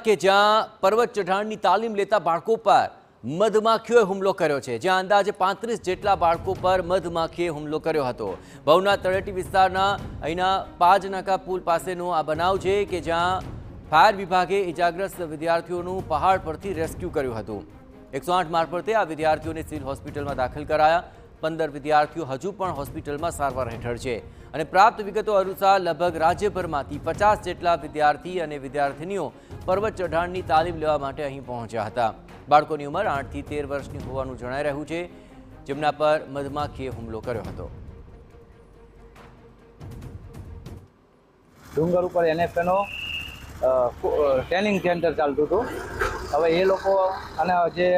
કે જ્યાં પર્વત ચઢાણની તાલીમ લેતા બાળકો પર મધમાખીઓએ હુમલો કર્યો છે, જ્યાં અંદાજે 35 જેટલા બાળકો પર મધમાખીએ હુમલો કર્યો હતો। ભવનાથ તળેટી વિસ્તારના અહીંના પાજનાકા પુલ પાસેનો આ બનાવ છે કે જ્યાં ફાયર વિભાગે ઇજાગ્રસ્ત વિદ્યાર્થીઓનું પહાડ પરથી રેસ્ક્યુ કર્યું હતું। 108 મારફતે આ વિદ્યાર્થીઓને સિવિલ હોસ્પિટલમાં દાખલ કરાયા। 15 વિદ્યાર્થીઓ હજુ પણ હોસ્પિટલમાં સારવાર હેઠળ છે અને પ્રાપ્ત વિગતો અનુસાર લગભગ રાજ્યભરમાંથી 50 જેટલા વિદ્યાર્થી અને વિદ્યાર્થીનીઓ પર્વત ચઢાણની તાલીમ લેવા માટે અહીં પહોંચ્યા હતા। બાળકોની ઉંમર 8 થી 13 વર્ષની હોવાનું જણાઈ રહ્યું છે, જેમના પર મધમાખીએ હુમલો કર્યો હતો। ડુંગર ઉપર એનએફએનો ટ્રેનિંગ સેન્ટર ચાલતું હતું। હવે એ લોકો અને જે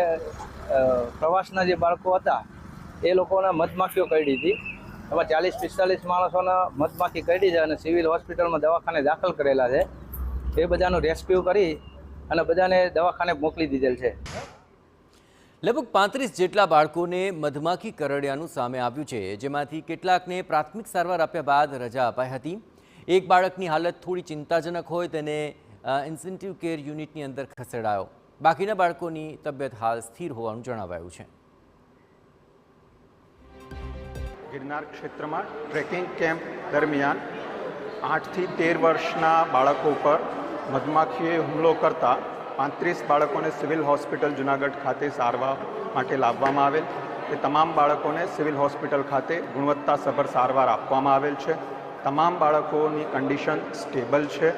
પ્રવાસના જે બાળકો હતા એ લોકોને મધમાખીઓ કરડી હતી। એમાં 40-45 માણસોને મધમાખી કરડી છે અને સિવિલ હોસ્પિટલમાં દવાખાને દાખલ કરેલા છે। એ બધાનું રેસ્ક્યુ કરી અને બધાને દવાખાને મોકલી દીધેલ છે। લગભગ 35 જેટલા બાળકોને મધમાખી કરડ્યાનું સામે આવ્યું છે, જેમાંથી કેટલાકને પ્રાથમિક સારવાર આપ્યા બાદ રજા અપાઈ હતી। એક બાળકની હાલત થોડી ચિંતાજનક હોય તેને ઇન્ટેન્સિવ કેર યુનિટની અંદર ખસેડાયો। બાકીના બાળકોની તબિયત હાલ સ્થિર હોવાનું જણાવાયું છે। गिरनार क्षेत्र में ट्रेकिंग केम्प दरमियान 8 થી 13 वर्षना बाळको पर मधमाखीए हुमलो करता 35 बाळकोने सिविल हॉस्पिटल जूनागढ़ खाते सारवार माटे लाववामां आवेल। ए तमाम बाळकोने सिविल हॉस्पिटल खाते गुणवत्तासभर सारवार आपवामां आवेल छे। तमाम बाळकोनी कंडीशन स्टेबल छे।